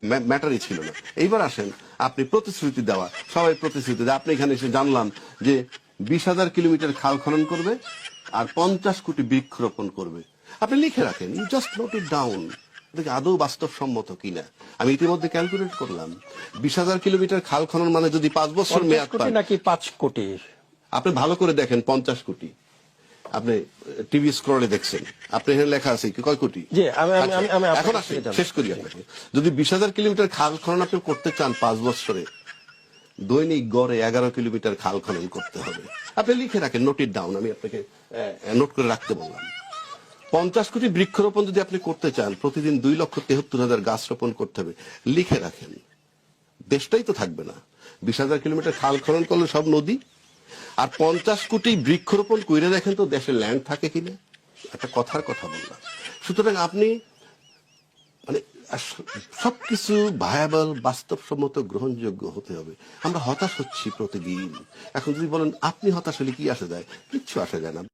ম্যাটারই ছিল না। এইবার আসেন, আপনি প্রতিশ্রুতি দেওয়া, সবাই প্রতিশ্রুতি দেয়, আপনি এখানে এসে জানলাম যে 20,000 কিলোমিটার খাল খনন করবে আর 50 কোটি বৃক্ষরোপণ করবে। আপনি লিখে রাখেন, you just note it down. দেখি আদৌ বাস্তবসম্মত কিনা। আমি ইতিমধ্যে ক্যালকুলেট করলাম, 20,000 কিলোমিটার খাল খনন মানে যদি 5 বছর মেয়াদ পান, নাকি 5 কোটি, আপনি ভালো করে দেখেন 50 কোটি। আপনি টিভি স্ক্রলে দেখছেন, আপনি এখানে লেখা আছে কি কয় কোটি। জি আমি এখন আসি, শেষ করি আপনাকে। যদি 20,000 কিলোমিটার খাল খনন আপনি করতে চান 5 বছরে, দৈনিক গড়ে 11 কিলোমিটার খাল খনন করতে হবে। আপনি লিখে রাখেন, নোট ইট ডাউন। আমি আপনাকে নোট করে রাখতে বললাম। 50 কোটি বৃক্ষরোপণ যদি আপনি করতে চান, প্রতিদিন 2,73,000 গাছ রোপণ করতে হবে। লিখে রাখেন, দেশটাই তো থাকবে না। 20,000 কিলোমিটার খাল খনন করলে সব নদী। আর 50 কোটি বৃক্ষরোপণ কইরে দেখেন তো দেশে ল্যান্ড থাকে কিনা। একটা কথার কথা বললাম। সুতরাং আপনি মানে সবকিছু ভায়াবল, বাস্তবসম্মত, গ্রহণযোগ্য হতে হবে। আমরা হতাশ হচ্ছি প্রতিদিন। এখন যদি বলেন আপনি হতাশ হলে কি আসে যায়, কিচ্ছু আসে যায় না।